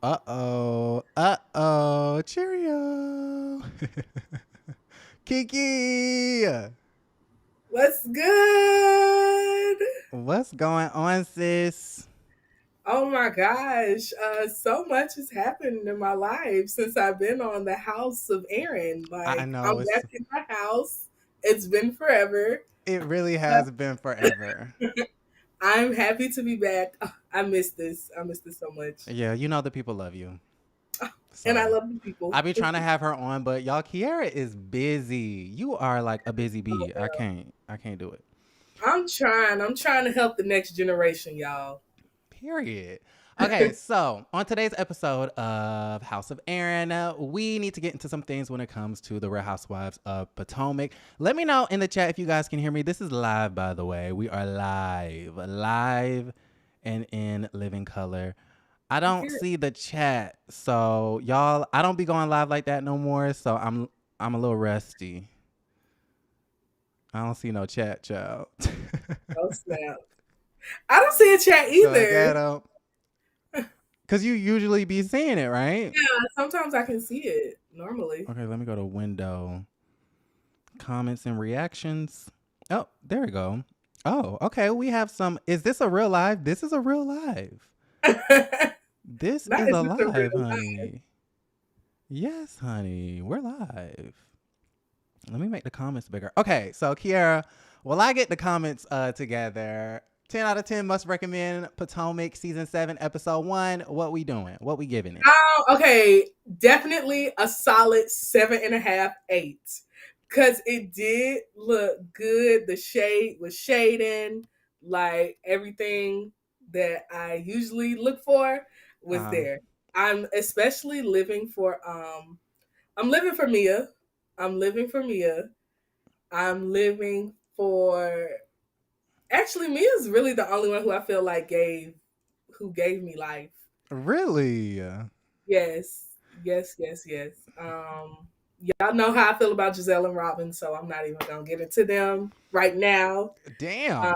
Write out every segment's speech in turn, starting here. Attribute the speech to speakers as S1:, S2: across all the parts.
S1: Uh-oh. Uh-oh. Cheerio. Kiki.
S2: What's good?
S1: What's going on, sis?
S2: Oh my gosh, so much has happened in my life since I've been on the House of Aaron.
S1: I
S2: Like, I'm
S1: know
S2: back in my house. It's been forever.
S1: it really has been forever.
S2: I'm happy to be back. I miss this. I miss this so much.
S1: Yeah, you know the people love you.
S2: And I
S1: So
S2: love the people.
S1: I be trying to have her on, but y'all, Kiara is busy. You are like a busy bee. I can't do it.
S2: I'm trying. I'm trying to help the next generation, y'all.
S1: Period. Okay, so on today's episode of House of Aaron, we need to get into some things when it comes to the Real Housewives of Potomac. Let me know in the chat if you guys can hear me. This is live, by the way. We are live and in living color. I don't
S2: Period.
S1: see the chat, so y'all, I don't be going live like that no more. So I'm a little rusty. I don't see no chat, child.
S2: Oh, snap. I don't see a chat
S1: So
S2: either.
S1: get 'em. Cause you usually be seeing it, right?
S2: Yeah, sometimes I can see it normally.
S1: Okay, let me go to window, comments and reactions. Oh, there we go. Oh, okay. We have some. Is this a real live? This is a real live. This
S2: Not
S1: is
S2: is
S1: a
S2: this a
S1: live,
S2: real life.
S1: honey. Yes, honey. We're live. Let me make the comments bigger. Okay, so Kiara, will I get the comments together? 10 out of 10 must recommend Potomac season 7 episode 1. What we doing? What we giving it?
S2: Okay, definitely a solid 7.5, 8. Cause it did look good. The shade was shading, like everything that I usually look for was
S1: Um,
S2: there. I'm especially living for I'm living for Mia. I'm living for Mia. I'm living for actually Mia's really the only one who I feel like gave me life.
S1: really?
S2: Yes, yes, yes, yes. Y'all know how I feel about Gizelle and Robin, so I'm not even gonna get into them right now. Uh,
S1: Damn.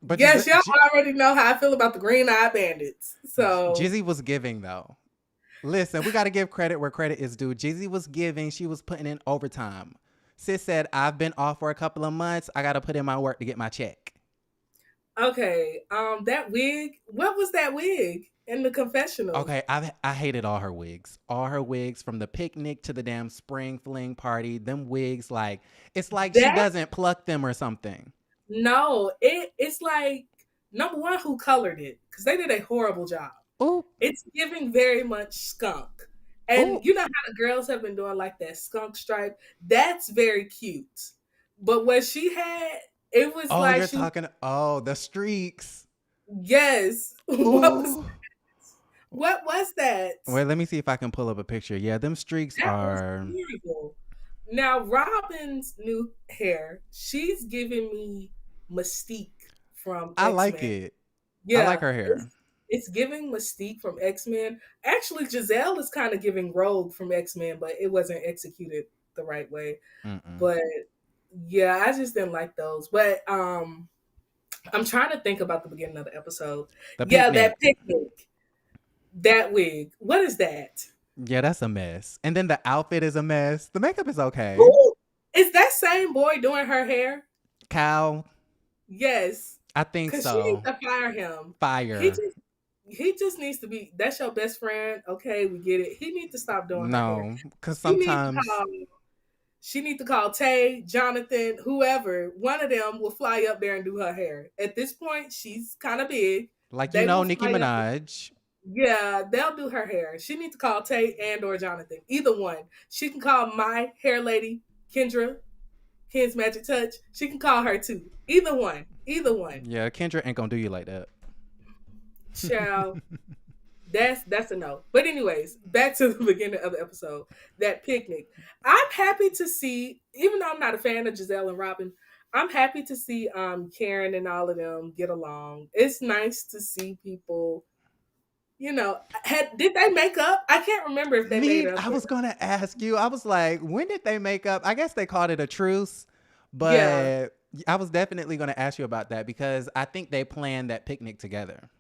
S1: But
S2: yes, y'all already know how I feel about the Green Eye Bandits. So
S1: Jizzy was giving though. Listen, we got to give credit where credit is due. Jizzy was giving. She was putting in overtime. Sis said, I've been off for a couple of months. I got to put in my work to get my check.
S2: okay, that wig. What was that wig in the confessional?
S1: Okay, I hated all her wigs. All her wigs from the picnic to the damn spring fling party. Them wigs, like, it's like she
S2: That
S1: doesn't pluck them or something.
S2: no, it's like number one, who colored it? Because they did a horrible job.
S1: Ooh,
S2: It's giving very much skunk. And
S1: ooh.
S2: you know how the girls have been doing like that skunk stripe? That's very cute. But what she had, it was
S1: Oh,
S2: like
S1: you're
S2: she,
S1: talking, oh, the streaks.
S2: yes.
S1: Ooh.
S2: What was that?
S1: Wait, let me see if I can pull up a picture. Yeah, them streaks
S2: That was
S1: are,
S2: horrible. Now Robin's new hair, she's giving me Mystique from
S1: I
S2: X
S1: like
S2: Men.
S1: it. I like
S2: Yeah,
S1: her hair.
S2: it's giving Mystique from X Men. Actually, Gizelle is kind of giving Rogue from X Men, but it wasn't executed the right way.
S1: Mm-mm.
S2: But yeah, I just didn't like those. But I'm trying to think about the beginning of the episode.
S1: The
S2: Yeah,
S1: picnic.
S2: that picnic, that wig. What is that?
S1: Yeah, that's a mess. And then the outfit is a mess. The makeup is okay.
S2: Who is that same boy doing her hair?
S1: Cal,
S2: Yes,
S1: I think
S2: because she needs
S1: so.
S2: to fire him. He
S1: Fire.
S2: just he just needs to be. That's your best friend. Okay, we get it. He needs to stop doing her hair.
S1: No, because
S2: She needs to
S1: sometimes,
S2: call. She needs to call Tay, Jonathan, whoever. One of them will fly up there and do her hair. At this point, she's kind of big.
S1: like,
S2: They will
S1: Nicki
S2: fly up.
S1: Minaj.
S2: Yeah, they'll do her hair. She needs to call Tay and or Jonathan. Either one. She can call my hair lady, Kendra, Ken's Magic Touch. She can call her too. Either one. Either one.
S1: Yeah, Kendra ain't gonna do you like that.
S2: Shall that's a no. But anyways, back to the beginning of the episode. That picnic. I'm happy to see, even though I'm not a fan of Gizelle and Robin, I'm happy to see Karen and all of them get along. It's nice to see people, did they make up? I can't remember if they made up
S1: I
S2: or
S1: was
S2: not.
S1: gonna ask you. I was like, when did they make up? I guess they called it a truce,
S2: Yeah.
S1: but I was definitely gonna ask you about that because I think they planned that picnic together.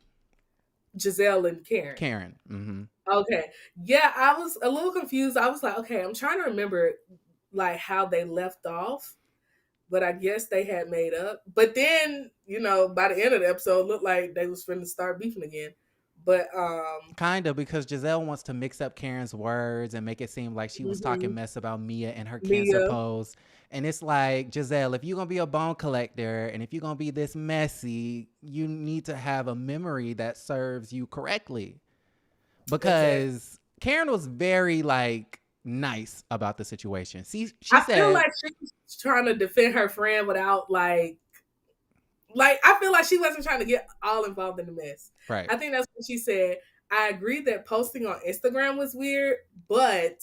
S2: Giselle and Karen.
S1: Karen. Mm-hmm.
S2: Okay. Yeah, I was a little confused. I was like, okay, I'm trying to remember like how they left off, but I guess they had made up. But then, by the end of the episode, it looked like they was finna start beefing again. But
S1: Kind of, because Gizelle wants to mix up Karen's words and make it seem like she was talking
S2: mhm,
S1: mess about Mia and her cancer
S2: Mia,
S1: pose. And it's like, Giselle, if you're going to be a bone collector and if you're going to be this messy, you need to have a memory that serves you correctly.
S2: exactly.
S1: Because Karen was very, like, nice about the situation. See, she
S2: I feel
S1: said,
S2: like she was trying to defend her friend without like I feel like she wasn't trying to get all involved in the mess.
S1: right.
S2: I think that's what she said. I agree that posting on Instagram was weird, but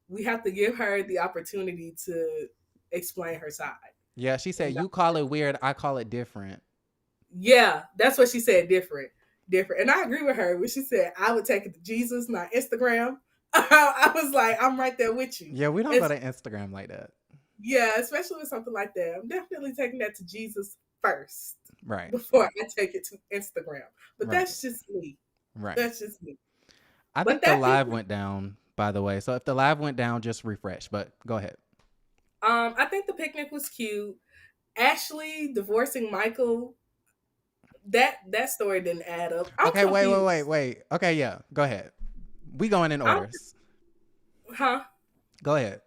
S2: we have to give her the opportunity to explain her side.
S1: Yeah, she said,
S2: And
S1: you call it weird, I call it different.
S2: yeah, that's what she said. Different, different. And I agree with her when she said I would take it to Jesus, not Instagram. I was like, I'm right there with you.
S1: Yeah, we don't
S2: And
S1: go to Instagram like that.
S2: yeah, especially with something like that, I'm definitely taking that to Jesus first
S1: Right,
S2: before I take it to Instagram. But
S1: right,
S2: that's just me.
S1: right.
S2: That's just me.
S1: I
S2: But
S1: think the
S2: that
S1: live
S2: picnic,
S1: went down, by the way. So if the live went down, just refresh. But go ahead.
S2: I think the picnic was cute. Ashley divorcing Michael, that story didn't add up. I'm
S1: Okay, wait, wait, wait,
S2: confused.
S1: wait. Okay, yeah, go ahead. We going in
S2: I'm
S1: orders.
S2: huh?
S1: Go ahead.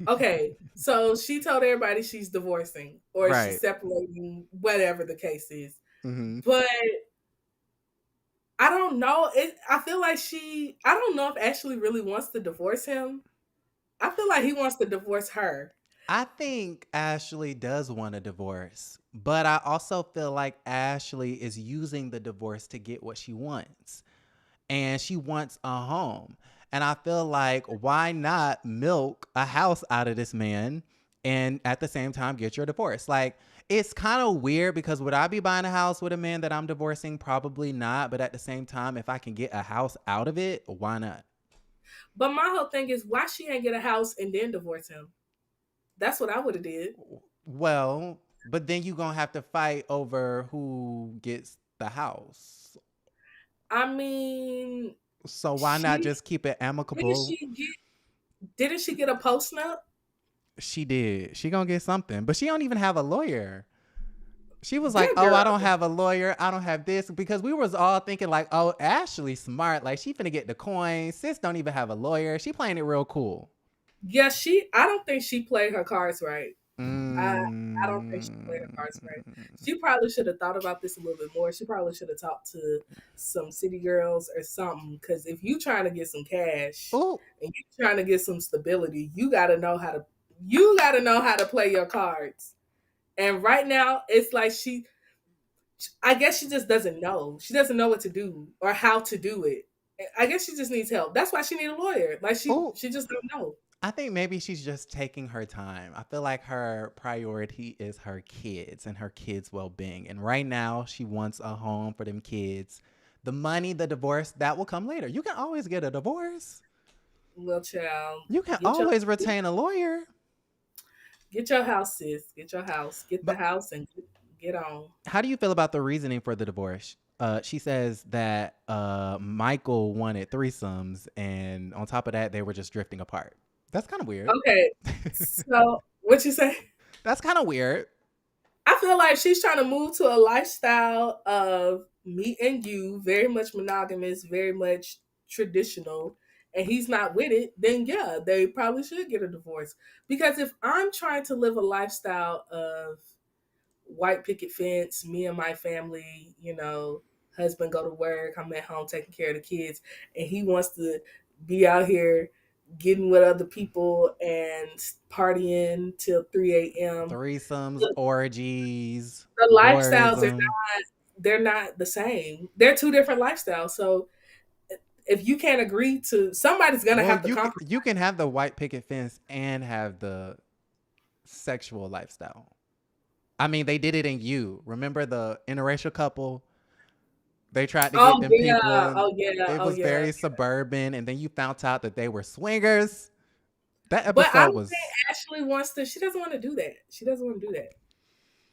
S2: Okay, so she told everybody she's divorcing or she's
S1: Right.
S2: separating, whatever the case is.
S1: Mm-hmm.
S2: But I don't know. I feel like I don't know if Ashley really wants to divorce him. I feel like he wants to divorce her.
S1: I think Ashley does want a divorce, but I also feel like Ashley is using the divorce to get what she wants. And she wants a home. And I feel like, why not milk a house out of this man and at the same time get your divorce? Like, it's kind of weird because would I be buying a house with a man that I'm divorcing? Probably not. But at the same time, if I can get a house out of it, why not?
S2: But my whole thing is why she ain't get a house and then divorce him. That's what I would have did.
S1: Well, but then you're going to have to fight over who gets the house.
S2: I mean,
S1: So why not
S2: she
S1: just keep it
S2: didn't
S1: amicable?
S2: she get didn't she get a post nup?
S1: She did. She gonna get something, but she don't even have a lawyer. She was like,
S2: That
S1: "Oh,
S2: girl,
S1: I don't have a lawyer. I don't have this," because we was all thinking like, "Oh, Ashley smart. Like she finna get the coin. Sis don't even have a lawyer. She playing it real cool."
S2: yeah, I don't think she played her cards right. I don't think she played her cards right.
S1: Mm.
S2: She probably should have thought about this a little bit more. She probably should have talked to some city girls or something. Because if you trying to get some cash
S1: Oh,
S2: and you trying to get some stability, you gotta know how to play your cards. And right now, it's like I guess she just doesn't know. She doesn't know what to do or how to do it. I guess she just needs help. That's why she need a lawyer. Like she
S1: oh.
S2: she just don't know.
S1: I think maybe she's just taking her time. I feel like her priority is her kids and her kids' well being. And right now, she wants a home for them kids. The money, the divorce, that will come later. You can always get a divorce.
S2: Little child,
S1: You can
S2: get your
S1: always retain a lawyer.
S2: get your house, sis. Get your house. Get the
S1: But
S2: house and get on.
S1: how do you feel about the reasoning for the divorce? She says that Michael wanted threesomes, and on top of that, they were just drifting apart. That's kind of weird.
S2: Okay, so what you say?
S1: That's kind of weird.
S2: I feel like she's trying to move to a lifestyle of me and you, very much monogamous, very much traditional, and he's not with it, then yeah, they probably should get a divorce. Because if I'm trying to live a lifestyle of white picket fence, me and my family, husband go to work, I'm at home taking care of the kids, and he wants to be out here getting with other people and partying till 3 a.m.
S1: Threesomes, orgies,
S2: The lifestyles
S1: voyeurism.
S2: they're not the same. They're two different lifestyles. So if you can't agree to, somebody's gonna
S1: Well,
S2: have to
S1: you
S2: compromise.
S1: can have the white picket fence and have the sexual lifestyle. I mean, they did it in You. Remember the interracial couple? They tried to get
S2: Oh
S1: them people,
S2: yeah,
S1: and
S2: oh yeah,
S1: it
S2: oh
S1: was
S2: yeah.
S1: very suburban. And then you found out that they were swingers. That
S2: But I
S1: episode
S2: don't think
S1: was
S2: Ashley wants to. She doesn't want to do that. She doesn't want to do that.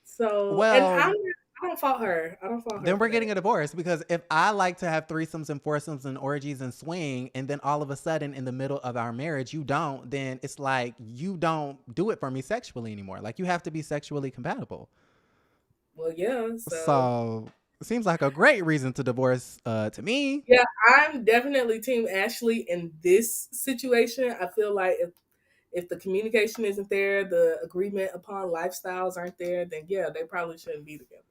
S2: So, and I'm
S1: well.
S2: I don't fault her. I don't fault her
S1: Then
S2: for
S1: we're
S2: that.
S1: getting a divorce, because if I like to have threesomes and foursomes and orgies and swing, and then all of a sudden in the middle of our marriage you don't, then it's like you don't do it for me sexually anymore. Like, you have to be sexually compatible.
S2: Well, yeah. So
S1: So it seems like a great reason to divorce to me.
S2: yeah, I'm definitely Team Ashley in this situation. I feel like if the communication isn't there, the agreement upon lifestyles aren't there, then yeah, they probably shouldn't be together.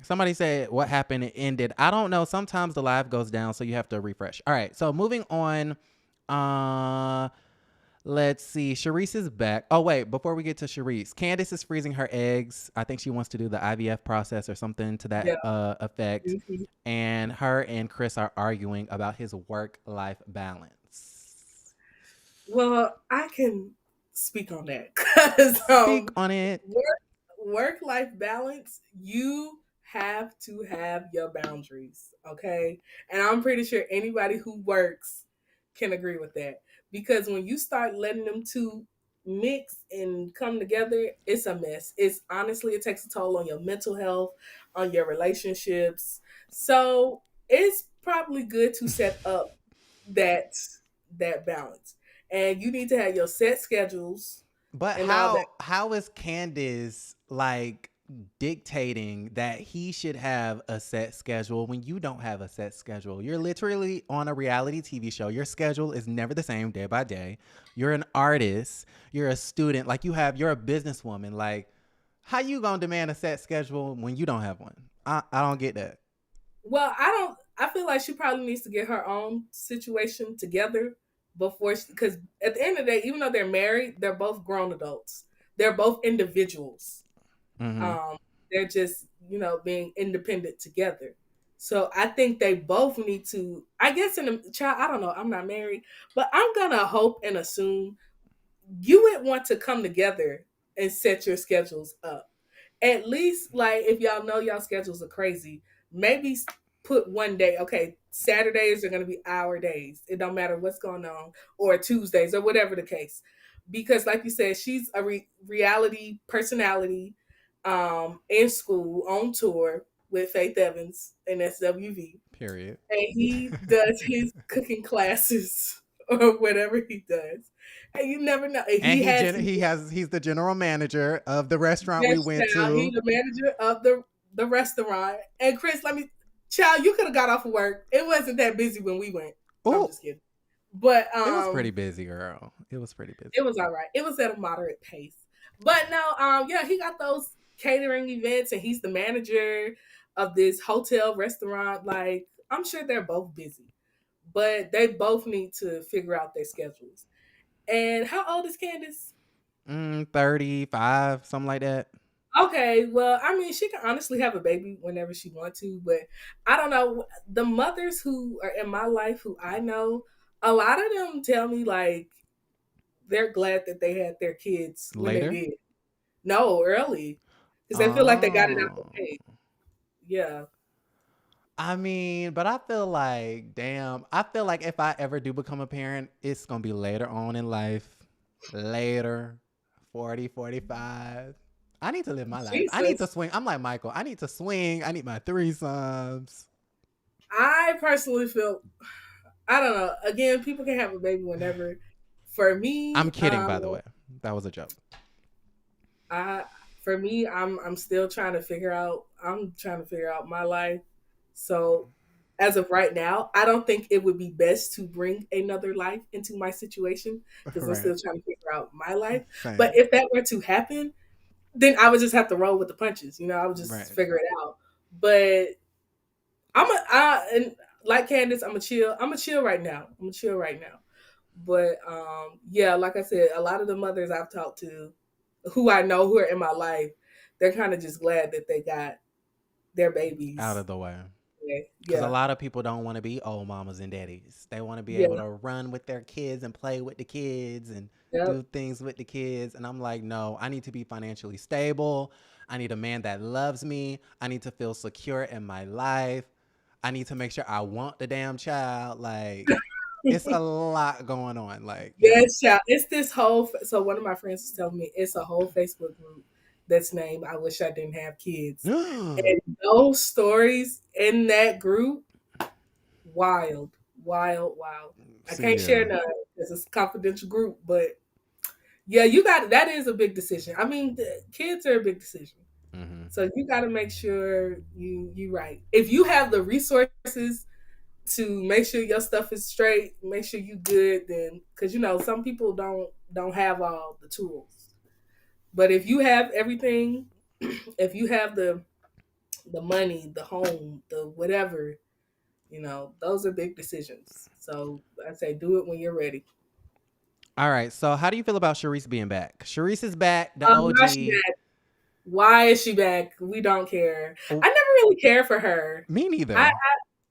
S1: Somebody said what happened, it ended. I don't know. Sometimes the live goes down, so you have to refresh. All right. So moving on. Uh let's see. Sharice is back. Oh, wait, before we get to Sharice, Candace is freezing her eggs. I think she wants to do the IVF process or something to that
S2: Yeah.
S1: effect.
S2: Mhm.
S1: And her and Chris are arguing about his work-life balance.
S2: Well, I can speak on that because
S1: Speak on it.
S2: work life balance, you have to have your boundaries, okay? And I'm pretty sure anybody who works can agree with that, because when you start letting them two mix and come together, it's a mess. It's honestly, it takes a toll on your mental health, on your relationships. So it's probably good to set up that balance, and you need to have your set schedules
S1: But
S2: and all that.
S1: how is Candace like dictating that he should have a set schedule when you don't have a set schedule? You're literally on a reality TV show. Your schedule is never the same day by day. You're an artist. You're a student. Like, you're a businesswoman. Like, how you gonna demand a set schedule when you don't have one? I don't get that.
S2: Well, I don't. I feel like she probably needs to get her own situation together before, because at the end of the day, even though they're married, they're both grown adults. They're both individuals.
S1: Mm-hmm.
S2: Um, they're just being independent together. So I think they both need to. I guess in a child, I don't know. I'm not married, but I'm gonna hope and assume you would want to come together and set your schedules up. At least, like, if y'all know y'all schedules are crazy, maybe put one day. Okay, Saturdays are going to be our days. It don't matter what's going on, or Tuesdays, or whatever the case. Because, like you said, she's a reality personality, in school on tour with Faith Evans and SWV,
S1: Period.
S2: and he does his cooking classes or whatever he does. And you never know. And
S1: And
S2: he has his
S1: he's the general manager of the restaurant we
S2: yes,
S1: went
S2: child. He
S1: to.
S2: the manager of the restaurant. And Chris, let me, child, you could have got off of work. It wasn't that busy when we went. I'm
S1: Oh,
S2: just kidding. But
S1: it was pretty busy, girl. It was pretty busy.
S2: it was all right. It was at a moderate pace. But no, yeah, he got those catering events, and he's the manager of this hotel restaurant. Like, I'm sure they're both busy, but they both need to figure out their schedules. And how old is Candace?
S1: 35, something like that.
S2: Okay, well, I mean, she can honestly have a baby whenever she wants to, but I don't know. The mothers who are in my life, who I know, a lot of them tell me like they're glad that they had their kids when they
S1: Later.
S2: did. No, early, because they feel like they got it out the
S1: Oh.
S2: way. Yeah.
S1: I mean, but I feel like, damn, I feel like if I ever do become a parent, it's going to be later on in life. Later, 40, 45. I need to live my life. I need to
S2: Jesus.
S1: swing. I'm like Michael. I need to swing. I need my threesomes.
S2: I personally feel, I don't know. Again, people can have a baby whenever. For
S1: I'm
S2: me,
S1: kidding, by the way. That was a joke.
S2: I for me, I'm still trying to figure out. I'm trying to figure out my life. So as of right now, I don't think it would be best to bring another life into my situation because I'm
S1: Right.
S2: still trying to figure out my life. But
S1: Same.
S2: if that were to happen, then I would just have to roll with the punches. I would just
S1: Right.
S2: figure it out. But and like Candace, I'm a chill. I'm a chill right now. I'm a chill right now. But yeah, like I said, a lot of the mothers I've talked to, who I know who are in my life, they're kind of just glad that they got their
S1: Out
S2: babies.
S1: of the way. Because a
S2: Yeah,
S1: lot of people don't want to be old mamas and daddies. They want to be
S2: yeah,
S1: able to run with their kids and play with the kids and
S2: yep.
S1: do things with the kids. And I'm like, no, I need to be financially stable. I need a man that loves me. I need to feel secure in my life. I need to make sure I want the damn child. Like, it's a lot going on. Like, yeah.
S2: Yes, child. It's this whole. So one of my friends was telling me it's a whole Facebook group that's named I Wish I Didn't Have Kids. And those stories in that group, wild, wild, wild. I
S1: See,
S2: can't share
S1: yeah.
S2: none because it's a confidential group, but yeah, that is a big decision. I mean, kids are a big decision.
S1: Mm-hmm.
S2: So you got to make sure you right. If you have the resources to make sure your stuff is straight, make sure you good, then because some people don't have all the tools. But if you have everything, if you have the money, the home, the whatever, those are big decisions. So I say do it when you're ready.
S1: All right. So, how do you feel about Sharice being back? Sharice is back, the
S2: Why is she
S1: OG.
S2: back? Why is she back? We don't care.
S1: Oh,
S2: I never really cared for her.
S1: me
S2: I
S1: neither.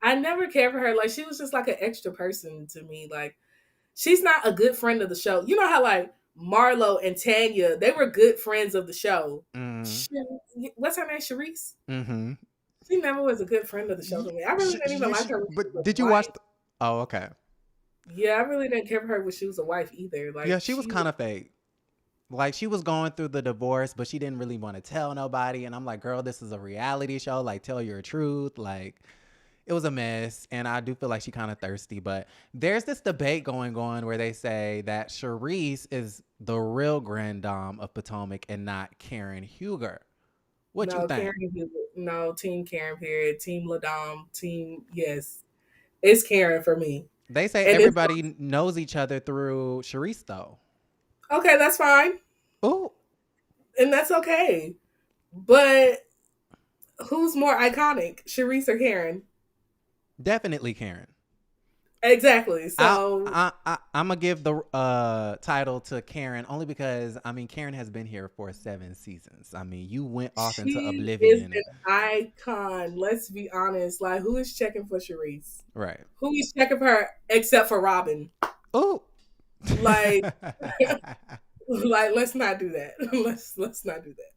S2: I never cared for her. Like she was just like an extra person to me. Like she's not a good friend of the show. You know how like Marlo and Tanya, they were good friends of the show.
S1: Mm,
S2: What's her name? Sharice?
S1: mm-hmm.
S2: She never was a good friend of the show to me. I really didn't even like her when she was
S1: But
S2: a
S1: did you watch?
S2: wife.
S1: Oh, okay.
S2: Yeah, I really didn't care for her when she was a wife either.
S1: Yeah,
S2: Like
S1: she was
S2: she
S1: kind of fake. Like she was going through the divorce, but she didn't really want to tell nobody. And I'm like, girl, this is a reality show. Like, tell your truth. Like, it was a mess. And I do feel like she kind of thirsty. But there's this debate going on where they say that Charisse is the real grand dame of Potomac and not Karen Huger. What you
S2: no
S1: think?
S2: Karen, no team Karen period, team Ladom, team yes, it's Karen for me,
S1: They say
S2: and it's
S1: everybody knows each other through Charisse, though.
S2: okay. That's fine,
S1: Oh,
S2: and that's okay. But who's more iconic, Sharice or Karen?
S1: definitely Karen.
S2: Exactly.
S1: I
S2: So
S1: I'm gonna give the title to Karen only because I mean Karen has been here for 7 seasons. I mean you went off into
S2: she is
S1: oblivion,
S2: an icon. Let's be honest. Like, who is checking for Sharice?
S1: right?
S2: Who is checking for her except for Robin?
S1: Oh,
S2: Like, like let's not do that. Let's not do that.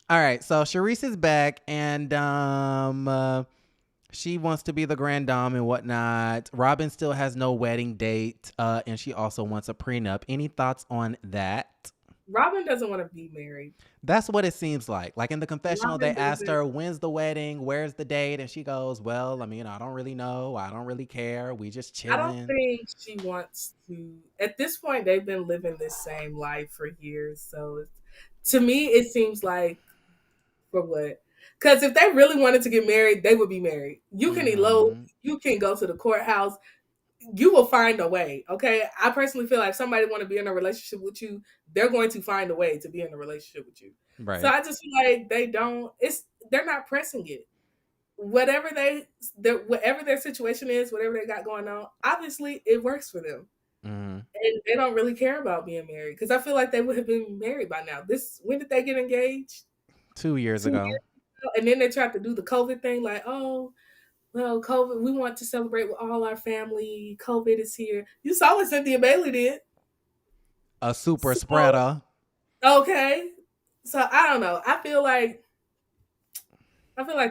S1: all right. So Sharice is back, and she wants to be the grand dame and whatnot. Robin still has no wedding date, and she also wants a prenup. Any thoughts on that?
S2: Robin doesn't want to be married.
S1: That's what it seems like. Like in the confessional, they
S2: Robin
S1: asked
S2: doesn't.
S1: her, when's the wedding? Where's the date? And she goes, well, I mean, I don't really know. I don't really care. We just
S2: I don't
S1: chilling.
S2: think she wants to. At this point, they've been living this same life for years. So, to me, it seems like for what? Because if they really wanted to get married, they would be married. You can elope.
S1: Mm-hmm.
S2: You can go to the courthouse. You will find a way. Okay. I personally feel like if somebody want to be in a relationship with you, they're going to find a way to be in a relationship with you. So
S1: Right.
S2: I just feel like they don't. They're not pressing it. Whatever whatever their situation is, whatever they got going on, obviously it works for them,
S1: Mm-hmm.
S2: and they don't really care about being married because I feel like they would have been married by now. This When did they get engaged?
S1: 2 years
S2: 2 years
S1: ago.
S2: ago, and then they tried to do the COVID thing, like, oh, well, COVID, we want to celebrate with all our family. COVID is here. You saw what Cynthia Bailey did.
S1: A super
S2: So,
S1: spreader.
S2: okay. So I don't know. I feel like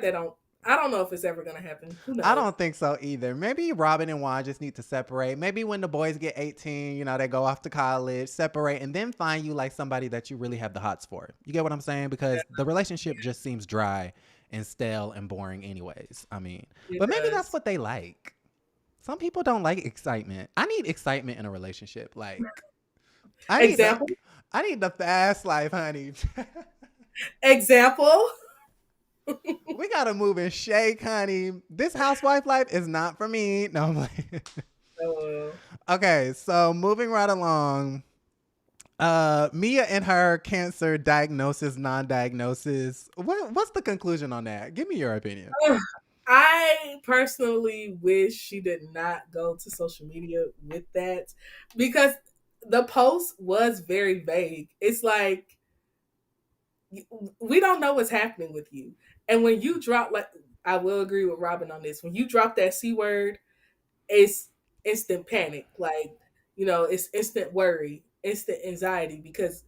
S2: they don't. I don't know if it's ever gonna happen. Who
S1: I
S2: knows?
S1: don't think so either. Maybe Robin and Juan just need to separate. Maybe when the boys get 18, they go off to college, separate, and then find you like somebody that you really have the hots for. You get what I'm saying? Because the relationship just seems dry and stale and boring, anyways. I mean,
S2: It
S1: but maybe that's
S2: does.
S1: what they like. Some people don't like excitement. I need excitement in a relationship. Like, I need the,
S2: Example.
S1: I need the fast life, honey.
S2: Example.
S1: We gotta move and shake, honey. This housewife life is not for me. No, I'm like,
S2: Uh,
S1: okay. So moving right along, Mia and her cancer diagnosis, non-diagnosis. What's the conclusion on that? Give me your opinion.
S2: I personally wish she did not go to social media with that because the post was very vague. It's like we don't know what's happening with you. And when you drop, like, I will agree with Robin on this. When you drop that C word, it's instant panic. Like, it's instant worry, instant anxiety because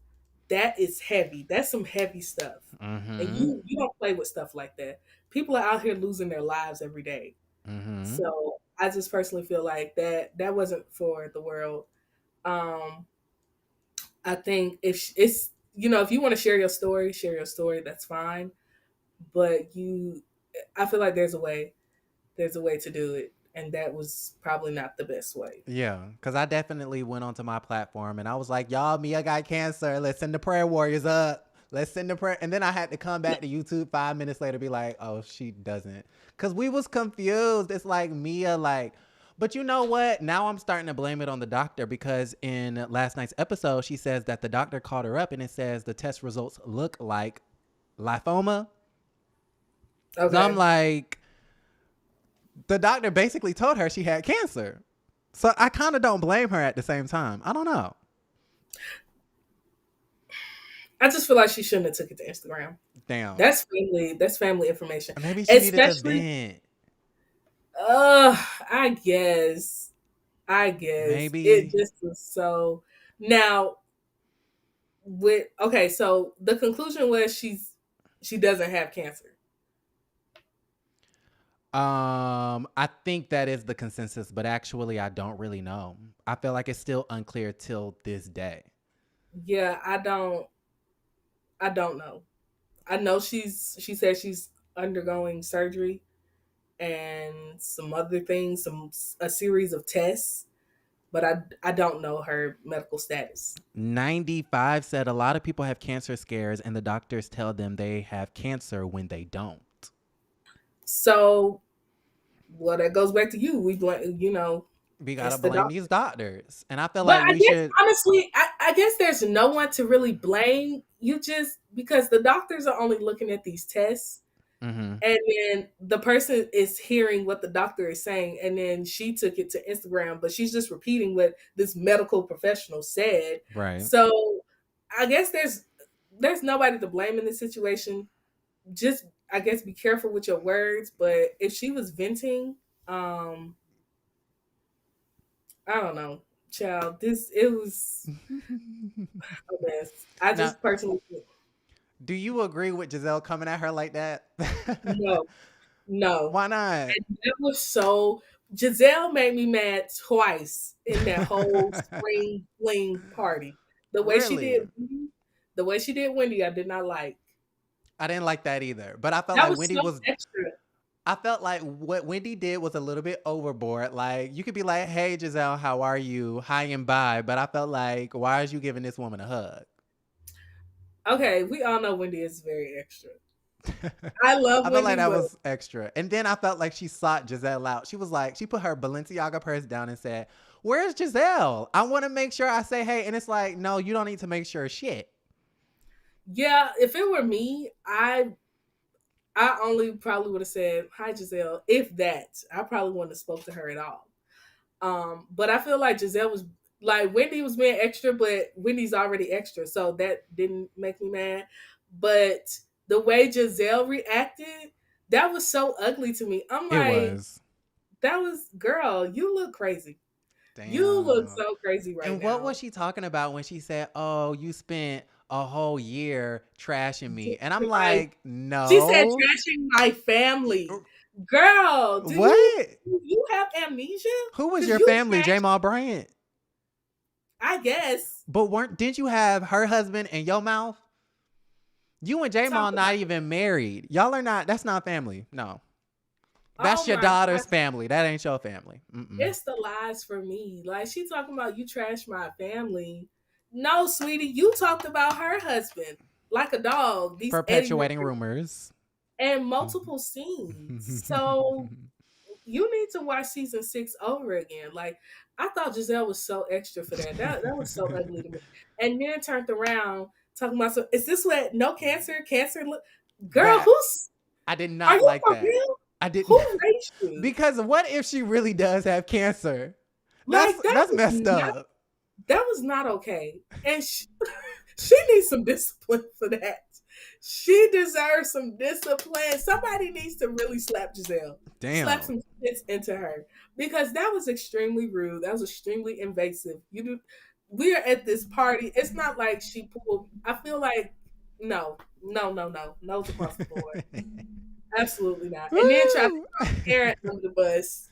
S2: that is heavy. That's some heavy stuff. And
S1: Mm-hmm.
S2: you don't play with stuff like that. People are out here losing their lives every day.
S1: Mm-hmm.
S2: So I just personally feel like that wasn't for the world. Um, I think if it's if you want to share your story, that's fine. But I feel like there's a way to do it, and that was probably not the best way.
S1: Yeah, because I definitely went onto my platform and I was like, y'all, Mia got cancer. Let's send the prayer warriors up. Let's send the prayer. And then I had to come back to YouTube 5 minutes later, be like, oh, she doesn't. Because we was confused. It's like Mia, like, but you know what? Now I'm starting to blame it on the doctor because in last night's episode, she says that the doctor called her up and it says the test results look like lymphoma. So I'm
S2: Okay.
S1: like, the doctor basically told her she had cancer. So I kind of don't blame her at the same time. I don't know.
S2: I just feel like she shouldn't have took it to Instagram.
S1: Damn.
S2: That's family. That's family information.
S1: Maybe she needed to
S2: Especially,
S1: vent.
S2: I guess. I guess it
S1: Maybe.
S2: just was so. Now, with okay, so the conclusion was she doesn't have cancer.
S1: I think that is the consensus, but actually I don't really know. I feel like it's still unclear till this day.
S2: Yeah, I don't know. I know she said she's undergoing surgery and some other things, a series of tests, but I don't know her medical status.
S1: 95 said a lot of people have cancer scares and the doctors tell them they have cancer when they don't.
S2: So, well, that goes back to you. We blame,
S1: We gotta
S2: it's the
S1: blame
S2: doctor.
S1: these doctors. And I feel
S2: But
S1: like
S2: I
S1: we
S2: guess
S1: should.
S2: honestly, I guess there's no one to really blame. You just because the doctors are only looking at these tests,
S1: Mm-hmm.
S2: and then the person is hearing what the doctor is saying, and then she took it to Instagram, but she's just repeating what this medical professional said.
S1: Right.
S2: So I guess there's nobody to blame in this situation. Just I guess be careful with your words. But if she was venting, um, I don't know, child. It was a mess. I
S1: Now,
S2: just personally
S1: do you agree with Gizelle coming at her like that?
S2: no, no.
S1: Why not?
S2: And that was so. Gizelle made me mad twice in that whole spring fling party. The way she
S1: Really?
S2: did, the way she did Wendy, I did not like.
S1: I didn't like that either. But I felt
S2: That
S1: like
S2: was
S1: Wendy
S2: so
S1: was.
S2: extra.
S1: I felt like what Wendy did was a little bit overboard. Like you could be like, "Hey, Giselle, how are you? Hi and bye." But I felt like, why is you giving this woman a hug?
S2: Okay, we all know Wendy is very extra. I love
S1: I felt like
S2: Wendy,
S1: that
S2: but
S1: was extra. And then I felt like she sought Giselle out. She was like, she put her Balenciaga purse down and said, "Where's Giselle? I want to make sure I say hey." And it's like, no, you don't need to make sure shit.
S2: yeah, if it were me, I only probably would have said hi, Giselle. If that, I probably wouldn't have spoke to her at all. But I feel like Giselle was like Wendy was being extra, but Wendy's already extra, so that didn't make me mad. But the way Giselle reacted, that was so ugly to me. I'm
S1: It
S2: like,
S1: was.
S2: that was girl, you look crazy. You look
S1: Damn.
S2: so crazy right
S1: And what was
S2: now.
S1: she talking about when she said, "Oh, you spent a whole year trashing me"? And I'm
S2: Like
S1: like,
S2: she said,
S1: no.
S2: trashing my family. Girl,
S1: What?
S2: do you have amnesia?
S1: Who was
S2: Because
S1: your
S2: you
S1: family,
S2: trashed,
S1: Jamal Bryant?
S2: I guess.
S1: But didn't you have her husband in your mouth? You and
S2: Talk
S1: Jamal not
S2: about
S1: even married. Y'all are not. That's not family. No,
S2: oh
S1: that's your
S2: my
S1: daughter's
S2: gosh.
S1: family. That ain't your family. Mm-mm.
S2: It's the lies for me. Like she talking about you trash my family. No, sweetie, you talked about her husband like a dog. These Eddie
S1: Perpetuating
S2: rumors
S1: rumors.
S2: and multiple scenes. So you need to watch season 6 over again. Like I thought Giselle was so extra for that. That was so ugly to me. And then turned around talking about so is this what no cancer? Cancer look girl,
S1: That
S2: who's
S1: I did
S2: are
S1: not
S2: you
S1: like
S2: for
S1: that.
S2: real?
S1: I didn't
S2: Who raised you?
S1: because what if she really does have cancer? That's
S2: Like that
S1: that's
S2: was
S1: messed
S2: not
S1: up.
S2: that was not okay. And she needs some discipline for that. She deserves some discipline. Somebody needs to really slap Giselle, slap
S1: Damn.
S2: some sense into her because that was extremely rude. That was extremely invasive. You do. We are at this party. It's not like she pulled. I feel like no, no, no, no, no's across the board. Absolutely not. And then tried to
S1: Woo!
S2: throw Aaron under the bus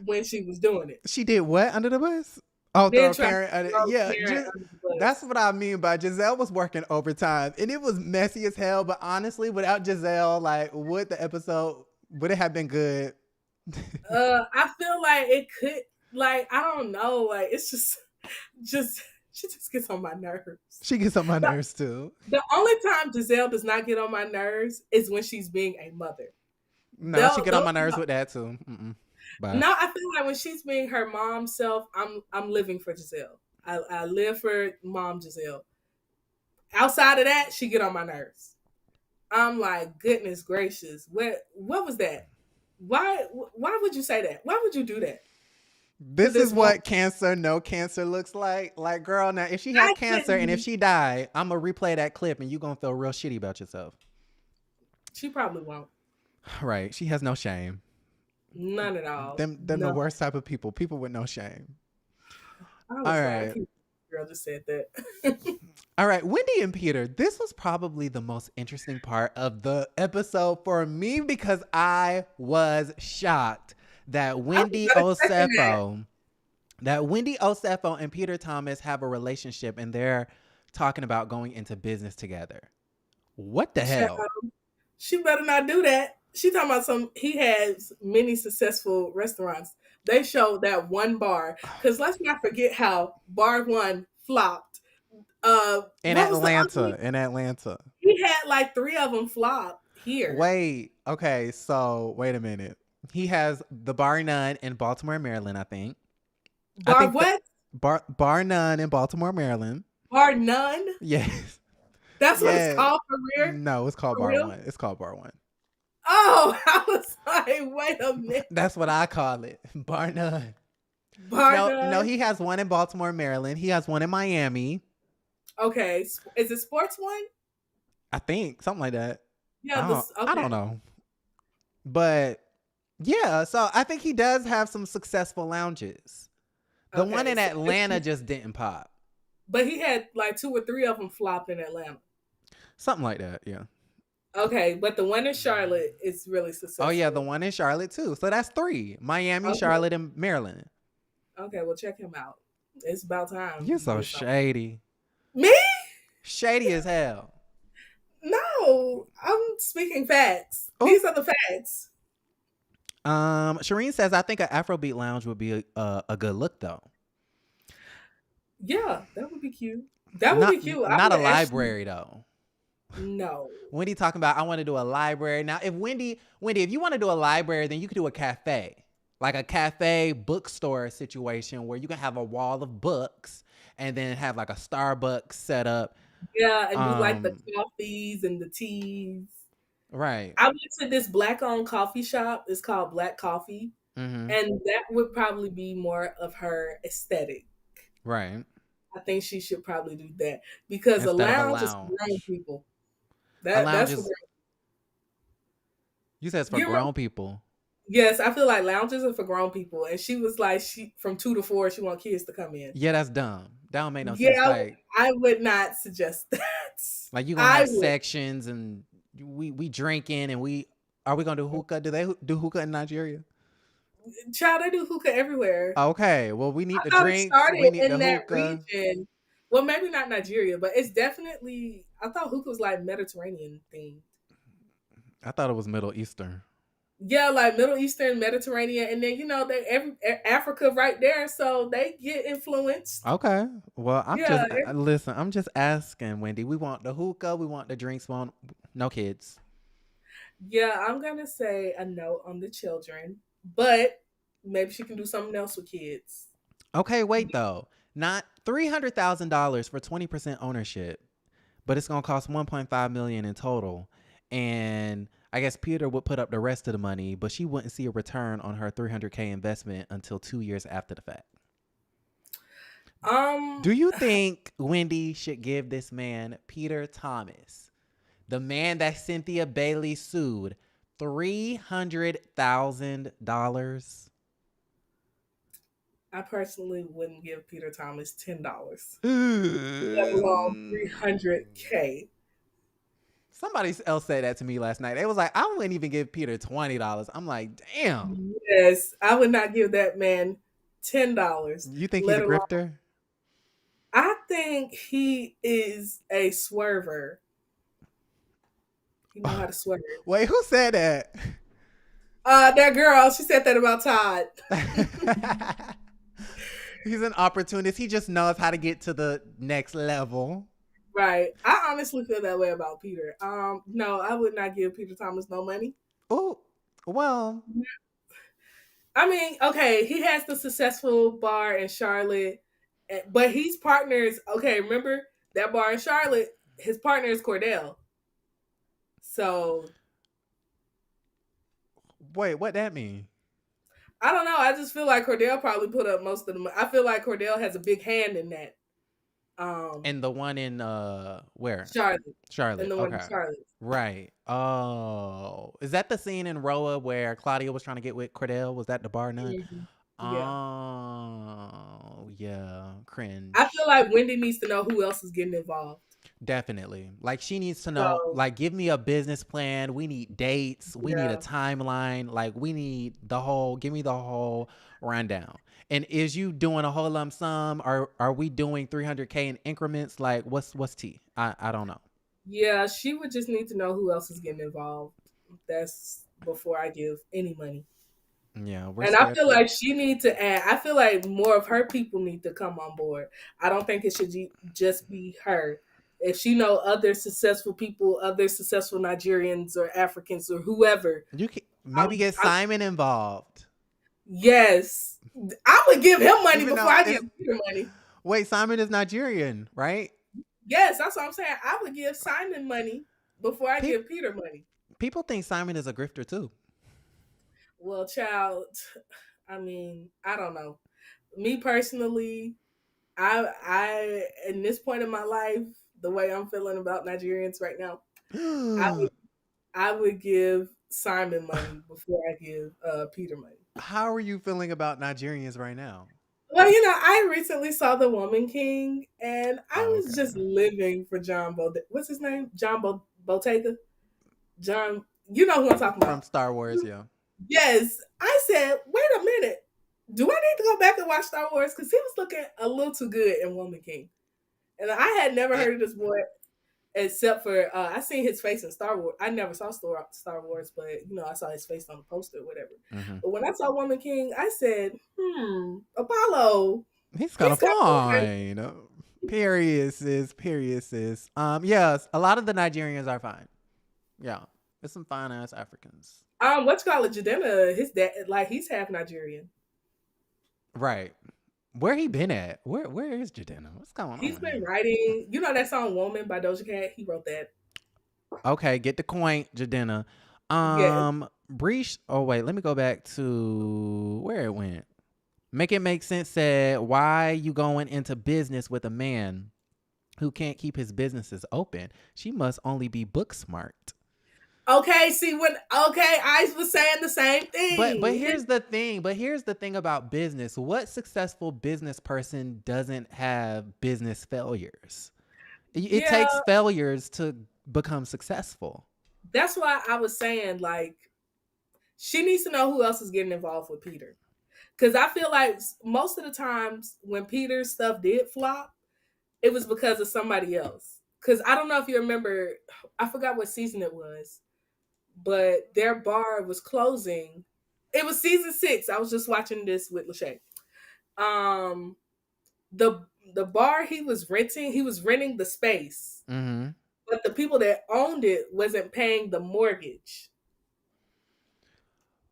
S2: when she was doing it.
S1: She did what under the bus? Oh,
S2: Then
S1: throw
S2: try to
S1: Karen.
S2: throw
S1: Yeah,
S2: Karen
S1: just
S2: under the bus.
S1: that's what I mean by Gizelle was working overtime, and it was messy as hell. But honestly, without Gizelle, like, would the episode would it have been good?
S2: I feel like it could, like, I don't know, like it's just she just gets on my nerves.
S1: She gets on my
S2: The,
S1: nerves too.
S2: the only time Giselle does not get on my nerves is when she's being a mother.
S1: No, she
S2: They'll,
S1: get on
S2: those,
S1: my nerves with that too. Bye.
S2: no, I feel like when she's being her mom self, I'm living for Giselle. I live for mom Giselle. Outside of that, she get on my nerves. I'm like, goodness gracious, what was that? Why would you say that? Why would you do that to
S1: This
S2: this
S1: is
S2: woman?
S1: what cancer, no cancer looks like. Like, girl, now if she
S2: I
S1: had cancer and if
S2: couldn't.
S1: she died, I'm gonna replay that clip and you gonna feel real shitty about yourself.
S2: She probably won't.
S1: Right? She has no shame.
S2: None at all.
S1: Them the
S2: No.
S1: worst type of people. People with no shame.
S2: I
S1: All
S2: was like, I
S1: right.
S2: can't. Girl just said that.
S1: All right, Wendy and Peter, this was probably the most interesting part of the episode for me because I was shocked that
S2: I was
S1: Wendy
S2: not expecting that.
S1: Osefo, and Peter Thomas have a relationship and they're talking about going into business together. What the hell?
S2: She better not do that. She talking about he has many successful restaurants. They showed that one bar. Because let's not forget how bar one flopped.
S1: In
S2: What was the other one?
S1: Atlanta, in Atlanta.
S2: He had like three of them flop here.
S1: Wait, okay, so wait a minute. He has the Bar None in Baltimore, Maryland, I think. I
S2: Bar
S1: think the
S2: what?
S1: Bar None in Baltimore, Maryland.
S2: Bar none?
S1: Yes.
S2: That's what it's
S1: Yeah.
S2: called for real?
S1: No, it's called
S2: For
S1: Bar
S2: real?
S1: One. It's called Bar One.
S2: Oh, I was like, wait a minute.
S1: That's what I call it. Bar None.
S2: Bar
S1: No,
S2: none?
S1: he has one in Baltimore, Maryland. He has one in Miami.
S2: Okay. Is it sports one?
S1: I think something like that.
S2: Yeah,
S1: I don't know. But yeah, so I think he does have some successful lounges. The one in Atlanta just didn't pop.
S2: But he had like two or three of them flop in Atlanta.
S1: Something like that, yeah.
S2: Okay, but the one in Charlotte is really successful.
S1: Oh yeah, the one in Charlotte too. So that's three. Miami,
S2: Okay.
S1: Charlotte, and Maryland.
S2: Okay, well check him out. It's about time.
S1: You're so shady.
S2: Me?
S1: Shady as hell.
S2: No, I'm speaking facts.
S1: Oh.
S2: These are the facts.
S1: Shireen says I think an Afrobeat lounge would be a good look though.
S2: Yeah, that would be cute. That would be cute.
S1: Not a library though.
S2: No.
S1: Wendy talking about I want to do a library. Now if Wendy, if you want to do a library, then you could do a cafe. Like a cafe bookstore situation where you can have a wall of books and then have like a Starbucks set up.
S2: Yeah, and do like the coffees and the teas.
S1: Right.
S2: I went to this black-owned coffee shop. It's called Black Coffee.
S1: Mm-hmm.
S2: And that would probably be more of her aesthetic.
S1: Right.
S2: I think she should probably do that. Because a lounge is for grown people. That's for
S1: You said it's for grown people.
S2: Yes, I feel like lounges are for grown people. And she was like, from 2 to 4, she wants kids to come in.
S1: Yeah, that's dumb. That don't make no sense.
S2: Yeah,
S1: Like,
S2: I would not suggest that.
S1: Like you gonna have sections and we drinking and are we gonna do hookah? Do they do hookah in Nigeria?
S2: Child, they do hookah everywhere.
S1: Okay, well we need the drinks.
S2: We
S1: need the hookah.
S2: Region. Well, maybe not Nigeria, but it's definitely. I thought hookah was like Mediterranean themed.
S1: I thought it was Middle Eastern.
S2: Yeah, like Middle Eastern, Mediterranean, and then Africa right there, so they get influenced.
S1: Okay, well I'm just asking, Wendy. We want the hookah, we want the drinks, we want no kids.
S2: Yeah, I'm gonna say a no on the children, but maybe she can do something else with kids.
S1: Okay, wait though, not $300,000 for 20% ownership, but it's gonna cost $1.5 million in total, and I guess Peter would put up the rest of the money, but she wouldn't see a return on her $300K investment until 2 years after the fact. Do you think Wendy should give this man, Peter Thomas, the man that Cynthia Bailey sued, $300,000?
S2: I personally wouldn't give Peter Thomas $10. Let alone $300K.
S1: Somebody else said that to me last night. They was like, I wouldn't even give Peter $20. I'm like, damn.
S2: Yes, I would not give that man $10.
S1: You think he's
S2: Let
S1: a
S2: alone,
S1: grifter?
S2: I think he is a swerver. He know how to swerve.
S1: Wait, who said that?
S2: That girl, she said that about Todd.
S1: He's an opportunist. He just knows how to get to the next level.
S2: Right. I honestly feel that way about Peter. No, I would not give Peter Thomas no money.
S1: Oh, well,
S2: I mean, okay, he has the successful bar in Charlotte, but he's partners. Okay, remember that bar in Charlotte? His partner is Cordell. So
S1: wait, what that mean?
S2: I don't know. I just feel like Cordell probably put up most of the money. I feel like Cordell has a big hand in that.
S1: And the one in where?
S2: Charlotte, and
S1: Charlotte.
S2: the one in
S1: Okay.
S2: Charlotte.
S1: Right. Oh, is that the scene in RHOA where Claudia was trying to get with Cordell? Was that the bar none?
S2: Mhm. Yeah.
S1: Oh, yeah.
S2: I feel
S1: Cringe.
S2: like Wendy needs to know who else is getting involved.
S1: Definitely. Like she needs to know,
S2: So
S1: like give me a business plan. We need dates. We need a
S2: yeah,
S1: timeline. Like we need give me the whole rundown. And is you doing a whole lump sum? Are we doing 300K in increments? Like what's T? I don't know.
S2: yeah, she would just need to know who else is getting involved. That's before I give any money.
S1: Yeah, we're
S2: And I
S1: scared.
S2: feel like she needs to add. I feel like more of her people need to come on board. I don't think it should just be her. If she know other successful people, other successful Nigerians or Africans or whoever,
S1: You can maybe get
S2: I,
S1: Simon involved.
S2: yes, I would give him money
S1: Even
S2: before
S1: though
S2: I give Peter money.
S1: wait, Simon is Nigerian, right?
S2: Yes, that's what I'm saying. I would give Simon money before I
S1: Pe-
S2: give Peter money.
S1: People think Simon is a grifter too.
S2: Well, child, I mean, I don't know. Me personally, I in this point in my life, the way I'm feeling about Nigerians right now, I would I would give Simon money before I give Peter money.
S1: How are you feeling about Nigerians right now?
S2: Well, I recently saw The Woman King, and I
S1: Oh,
S2: was
S1: okay.
S2: just living for John What's his name? John Bottega. John, you know who I'm talking
S1: From
S2: about.
S1: Star Wars, yeah.
S2: Yes, I said, wait a minute. Do I need to go back and watch Star Wars? Because he was looking a little too good in Woman King, and I had never
S1: And,
S2: heard of this boy except for I seen his face in Star Wars. I never saw Star Wars, but I saw his face on the poster or whatever.
S1: mm-hmm.
S2: But when I saw Woman King, I said, Apollo.
S1: He's kind
S2: He's
S1: of
S2: kind of
S1: fine. Period, sis. Period, sis. Yes, a lot of the Nigerians are fine. Yeah, there's some fine ass Africans.
S2: What's called Jadena, his dad, like he's half Nigerian.
S1: Right. Where he been at? Where is Jadena? What's going on
S2: He's
S1: with
S2: been
S1: him?
S2: writing, that song "Woman" by Doja Cat. He wrote that.
S1: Okay, get the point, Jadena.
S2: Yeah.
S1: Breach. Oh wait, let me go back to where it went. Make It Make Sense said, "Why you going into business with a man who can't keep his businesses open? She must only be book smart."
S2: Okay. See Ice was saying the same
S1: But
S2: thing.
S1: here's the thing. But here's the thing about business. What successful business person doesn't have business failures? It
S2: Yeah,
S1: takes failures to become successful.
S2: that's why I was saying like she needs to know who else is getting involved with Peter. Because I feel like most of the times when Peter's stuff did flop, it was because of somebody else. Because I don't know if you remember, I forgot what season it was, but their bar was closing. It was season 6. I was just watching this with Lachey. Um, the the bar he was renting the space,
S1: Mm-hmm.
S2: but the people that owned it wasn't paying the mortgage.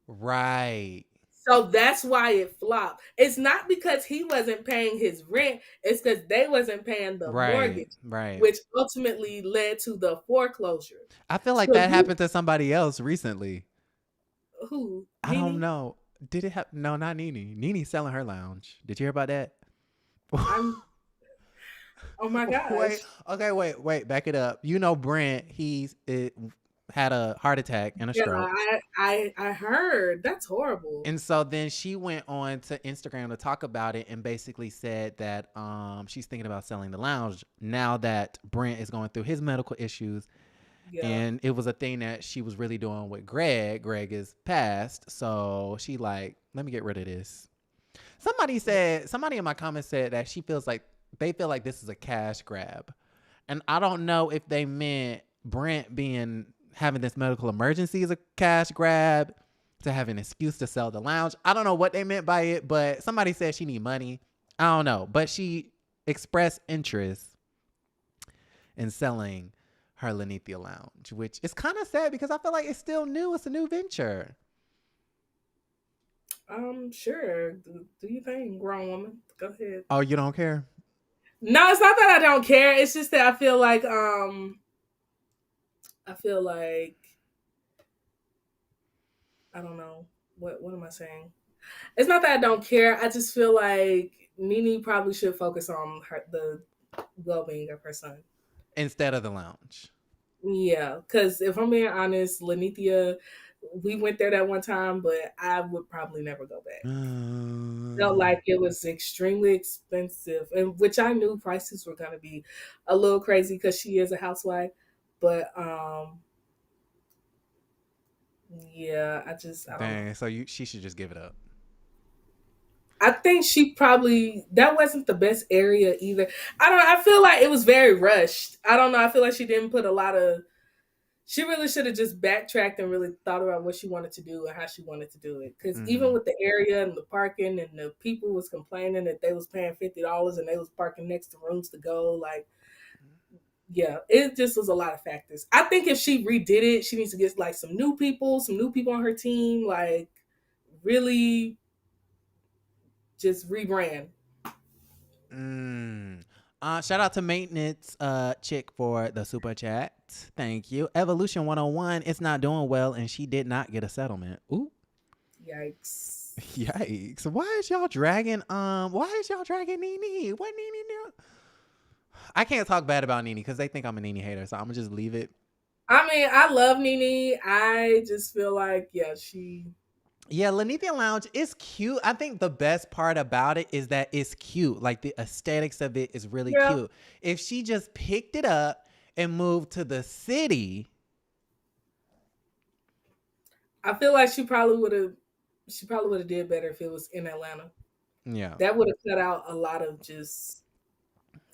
S1: Right.
S2: So that's why it flopped. It's not because he wasn't paying his rent, it's because they wasn't paying the
S1: Right.
S2: mortgage,
S1: Right.
S2: which ultimately led to the foreclosure.
S1: I feel like
S2: So
S1: that happened to somebody else recently.
S2: who?
S1: I don't
S2: Nene?
S1: know. Did it happen? No, not Nene. Nene's selling her lounge. Did you hear about that?
S2: I'm oh my gosh.
S1: Wait. Okay. Wait. Back it up. You know, Brent. Had a heart attack and a
S2: Yeah,
S1: stroke.
S2: I heard. That's horrible.
S1: And so then she went on to Instagram to talk about it and basically said that she's thinking about selling the lounge now that Brent is going through his medical issues.
S2: Yeah.
S1: And it was a thing that she was really doing with Greg. Greg is passed. So she like, let me get rid of this. Somebody in my comments said that they feel like this is a cash grab. And I don't know if they meant Brent having this medical emergency is a cash grab to have an excuse to sell the lounge. I don't know what they meant by it, but somebody said she need money. I don't know. But she expressed interest in selling her Lanithia lounge, which is kind of sad because I feel like it's still new. It's a new venture.
S2: Sure. Do you think, grown woman? Go ahead.
S1: Oh, you don't care?
S2: No, it's not that I don't care. It's just that I feel like I don't know. What am I saying? It's not that I don't care. I just feel like Nene probably should focus on the well-being of her son
S1: instead of the lounge.
S2: Yeah, because if I'm being honest, Lanithia, we went there that one time, but I would probably never go back. Felt like it was extremely expensive, and which I knew prices were going to be a little crazy because she is a housewife. But yeah, I don't know.
S1: So she should just give it up.
S2: I think that wasn't the best area either. I don't know. I feel like it was very rushed. I don't know. I feel like she didn't put she really should have just backtracked and really thought about what she wanted to do and how she wanted to do it. Because even with the area and the parking and the people was complaining that they was paying $50 and they was parking next to rooms to go, like, yeah, it just was a lot of factors. I think if she redid it, she needs to get like some new people on her team, like really just rebrand.
S1: Shout out to maintenance chick for the super chat. Thank you. Evolution 101, it's not doing well and she did not get a settlement. Ooh. Yikes. Why is y'all dragging Nene? What Nene do? I can't talk bad about Nene because they think I'm a Nene hater, so I'm gonna just leave it.
S2: I mean, I love Nene. I just feel like,
S1: Yeah, Lanithia Lounge is cute. I think the best part about it is that it's cute. Like the aesthetics of it is really cute. If she just picked it up and moved to the city,
S2: I feel like she probably would have did better if it was in Atlanta.
S1: Yeah.
S2: That would have cut out a lot of just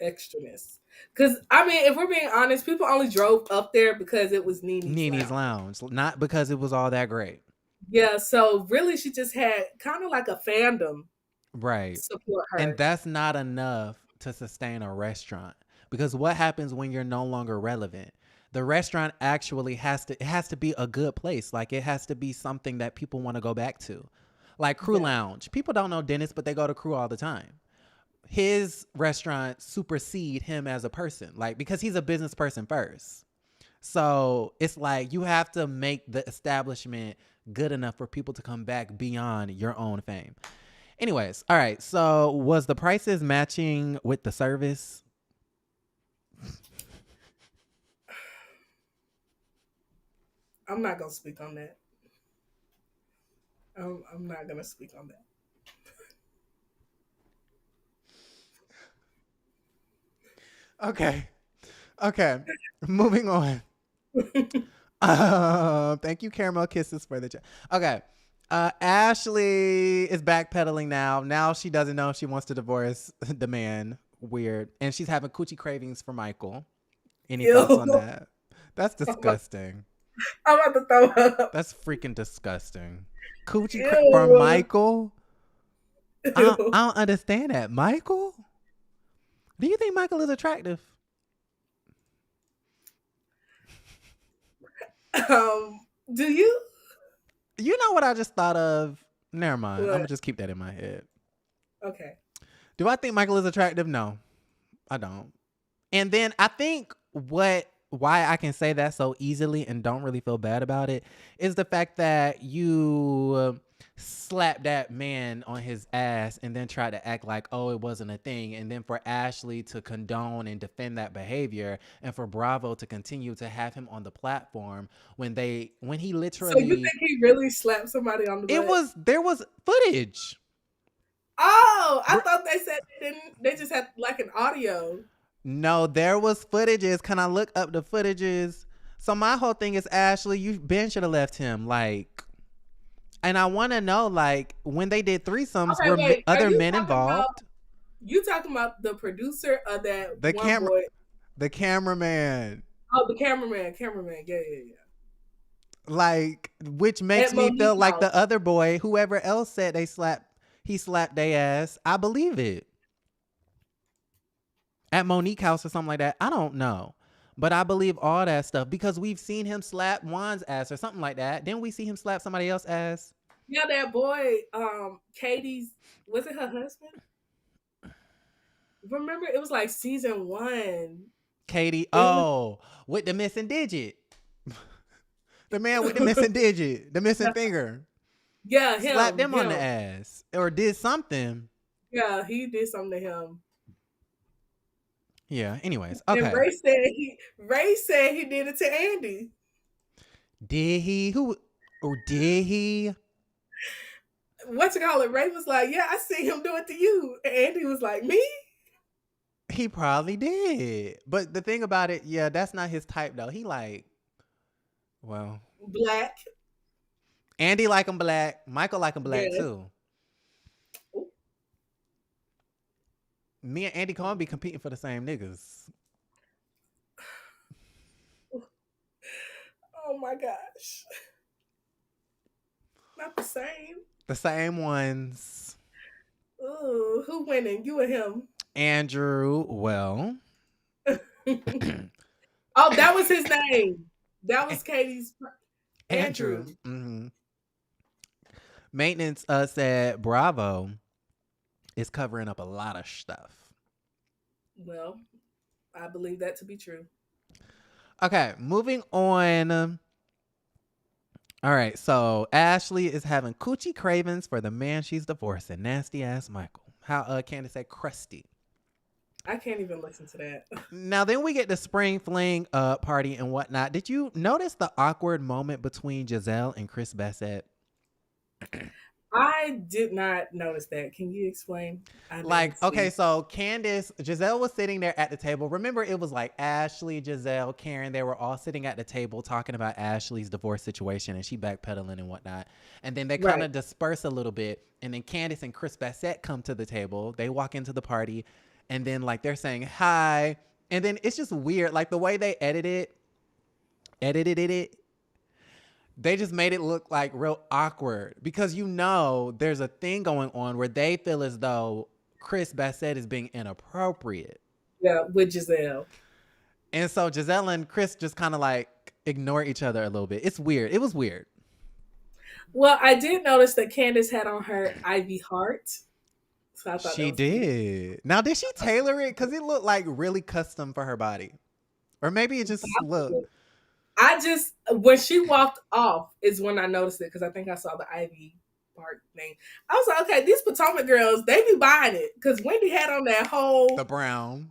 S2: extraness. Because, I mean, if we're being honest, people only drove up there because it was
S1: Nene's Lounge, not because it was all that great.
S2: Yeah, so really she just had kind of like a fandom.
S1: Right.
S2: Support her.
S1: And that's not enough to sustain a restaurant. Because what happens when you're no longer relevant? The restaurant actually has to be a good place. Like it has to be something that people want to go back to. Like Crew Lounge. People don't know Dennis, but they go to Crew all the time. His restaurant supersede him as a person. Like because he's a business person first. So it's like you have to make the establishment good enough for people to come back beyond your own fame. Anyways, all right. So was the prices matching with the service?
S2: I'm not going to speak on that. I'm not going to speak on
S1: that. Okay. Moving on. Thank you, Caramel Kisses, for the chat. Okay. Ashley is backpedaling now. Now she doesn't know if she wants to divorce the man. Weird. And she's having coochie cravings for Michael. Any thoughts on that? That's disgusting.
S2: I'm about to throw up.
S1: That's freaking disgusting. Coochie for Michael? I don't understand that. Michael? Do you think Michael is attractive?
S2: Do you?
S1: You know what I just thought of? Never mind. What? I'm gonna just keep that in my head.
S2: Okay.
S1: Do I think Michael is attractive? No, I don't. And then I think why I can say that so easily and don't really feel bad about it is the fact that you slap that man on his ass and then try to act like, oh, it wasn't a thing. And then for Ashley to condone and defend that behavior and for Bravo to continue to have him on the platform when he literally.
S2: So you think he really slapped somebody on the butt?
S1: There was footage.
S2: Oh, I thought they said they just had like an audio.
S1: No, there was footages. Can I look up the footages? So my whole thing is, Ashley, Ben should have left him. Like, And I want to know, like, when they did threesomes,
S2: Okay,
S1: were
S2: wait. Are
S1: other
S2: you
S1: men
S2: talking about
S1: involved?
S2: the producer or that
S1: The
S2: one
S1: camera,
S2: boy?
S1: the cameraman,
S2: Oh, the cameraman. Cameraman. Yeah, yeah, yeah.
S1: like, which makes
S2: At
S1: me feel
S2: Monique's
S1: like
S2: house.
S1: the other boy, whoever else said he slapped their ass. I believe it. At Monique house or something like that. I don't know. But I believe all that stuff because we've seen him slap Juan's ass or something like that. Didn't we see him slap somebody else's ass?
S2: Yeah, that boy, Katie's, was it her husband? Remember, it was like season one.
S1: Katie,
S2: It was
S1: oh, with the missing digit. The man with the missing digit, the missing finger.
S2: yeah,
S1: Slapped
S2: him,
S1: him on the
S2: him.
S1: ass or did something.
S2: Yeah, he did something to him.
S1: Yeah, anyways,
S2: And
S1: okay.
S2: Ray said he did it to Andy.
S1: Did he? Who? Or did he?
S2: What you call it? Ray was like, "Yeah, I see him do it to you." And Andy was like, "Me?"
S1: He probably did. But the thing about it, yeah, that's not his type though. He like, well,
S2: Black.
S1: Andy like him black. Michael like him black
S2: Yeah.
S1: too. Me and Andy Cohen be competing for the same niggas.
S2: Oh my gosh. Not the same.
S1: The same ones.
S2: Ooh, who winning? You or him?
S1: Andrew, well.
S2: Oh, that was his name. That was Katie's
S1: Andrew.
S2: Andrew.
S1: Mm-hmm. Maintenance said Bravo is covering up a lot of stuff.
S2: Well, I believe that to be true.
S1: Okay, moving on. All right, so Ashley is having coochie cravings for the man she's divorcing. Nasty ass Michael. How Candace said crusty.
S2: I can't even listen to that.
S1: Now then we get the spring fling party and whatnot. Did you notice the awkward moment between Gizelle and Chris Bassett?
S2: I did not notice that. Can you explain? I
S1: Like,
S2: didn't
S1: okay,
S2: see.
S1: so Gizelle was sitting there at the table. Remember, it was like Ashley, Gizelle, Karen. They were all sitting at the table talking about Ashley's divorce situation and she backpedaling and whatnot. And then they kind
S2: Right.
S1: of disperse a little bit. And then Candace and Chris Bassett come to the table. They walk into the party and then like they're saying hi. And then it's just weird. Like the way they edited it, they just made it look like real awkward because there's a thing going on where they feel as though Chris Bassett is being inappropriate.
S2: Yeah, with Gizelle.
S1: And so Gizelle and Chris just kind of like ignore each other a little bit. It's weird. It was weird.
S2: Well, I did notice that Candace had on her Ivy heart. So I thought that
S1: She
S2: was cute.
S1: did. Now, did she tailor it? Because it looked like really custom for her body. Or maybe it just looked.
S2: I just when she walked off is when I noticed it because I think I saw the Ivy part thing. I was like, okay, these Potomac girls, they be buying it because Wendy had on that whole
S1: The brown.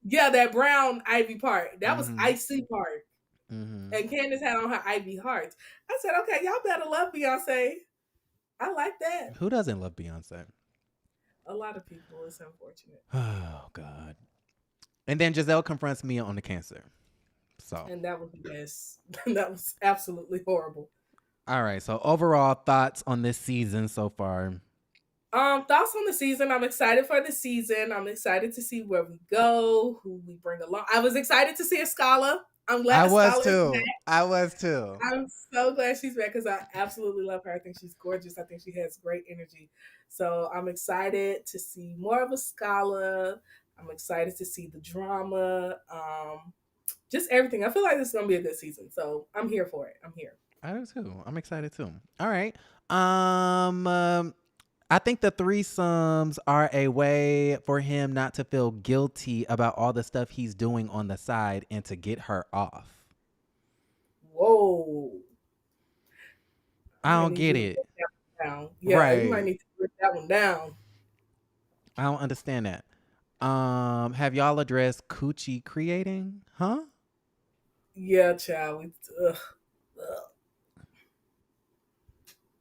S2: that brown Ivy part. That was
S1: Mm-hmm.
S2: icy part,
S1: Mm-hmm.
S2: and Candace had on her Ivy heart. I said, okay, y'all better love Beyonce. I like that.
S1: Who doesn't love Beyonce?
S2: A lot of people. It's unfortunate,
S1: Oh, God. And then Gizelle confronts Mia on the cancer. So,
S2: and that was the best. That was absolutely horrible.
S1: all right. So, overall thoughts on this season so far?
S2: Thoughts on the season. I'm excited for the season. I'm excited to see where we go, who we bring along. I was excited to see a Scala. I'm glad
S1: I was
S2: Scala is back.
S1: too. I was too.
S2: I'm so glad she's back because I absolutely love her. I think she's gorgeous. I think she has great energy. So I'm excited to see more of a Scala. I'm excited to see the drama. Just everything. I feel like this is gonna be a good season. So I'm here for it. I'm here.
S1: I do too. I'm excited too. All right. I think the threesomes are a way for him not to feel guilty about all the stuff he's doing on the side and to get her off.
S2: Whoa.
S1: I don't get it.
S2: Down. Yeah,
S1: Right.
S2: you might need to break that one down.
S1: I don't understand that. Have y'all addressed coochie creating? Huh?
S2: Yeah, child. Ugh.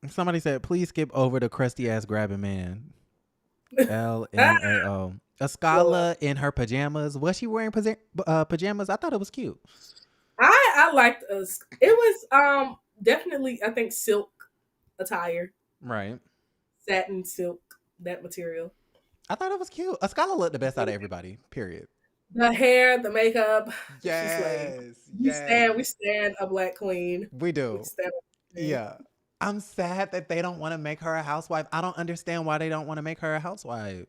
S1: Somebody said, please skip over the crusty ass grabbing man. LMAO. A Scala in her pajamas. Was she wearing pajamas? I thought it was cute.
S2: I liked us. It was definitely I think silk attire,
S1: Right.
S2: satin, silk, that material.
S1: I thought it was cute. Ascala looked the best out of everybody. Period.
S2: The hair, the makeup, she slayed.
S1: Yes. Yes.
S2: We stand a black queen.
S1: We
S2: We
S1: do.
S2: stand a queen.
S1: Yeah. I'm sad that they don't want to make her a housewife. I don't understand why they don't want to make her a housewife.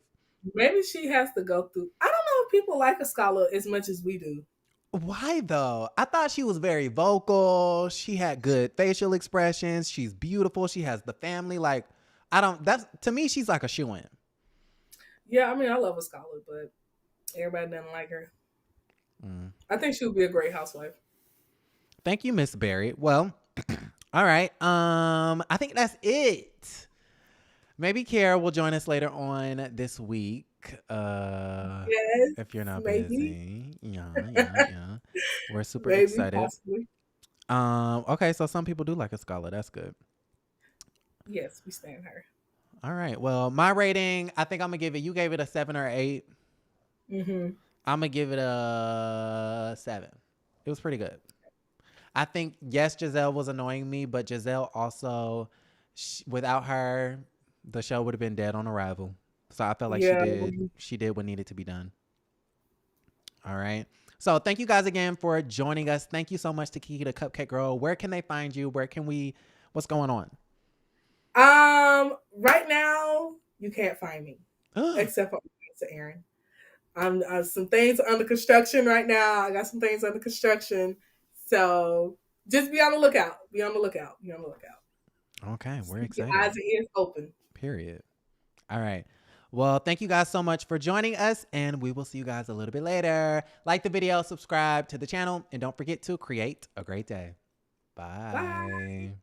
S2: Maybe she has to go through. I don't know if people like a scholar as much as we do.
S1: Why though? I thought she was very vocal. She had good facial expressions. She's beautiful. She has the family. Like, I don't, that's, to me, she's like a shoo-in.
S2: Yeah, I mean, I love a scholar, but everybody doesn't like her. I think she would be a great housewife.
S1: Thank you, Miss Barry. Well, all right. I think that's it. Maybe Kara will join us later on this week.
S2: Yes,
S1: If you're not
S2: maybe.
S1: busy. Yeah. We're super
S2: Maybe,
S1: excited.
S2: possibly.
S1: Okay, so some people do like a scholar. That's good.
S2: Yes, we stand her.
S1: All right. Well, my rating, I think I'm gonna give it. You gave it a 7 or 8.
S2: Mm-hmm.
S1: I'm gonna give it a 7. It was pretty good. I think yes, Gizelle was annoying me, but Gizelle also, without her, the show would have been dead on arrival. So I felt like
S2: Yeah.
S1: she did what needed to be done. All right. So thank you guys again for joining us. Thank you so much to Kiki the Cupcake Girl. Where can they find you? What's going on?
S2: Right now you can't find me except for Aaron. I'm some things are under construction right now. I got some things under construction, so just be on the lookout. Be on the lookout. Be on the lookout.
S1: Okay, we're
S2: Keep your
S1: excited.
S2: eyes and ears open.
S1: Period. All right. Well, thank you guys so much for joining us, and we will see you guys a little bit later. Like the video, subscribe to the channel, and don't forget to create a great day. Bye.
S2: Bye.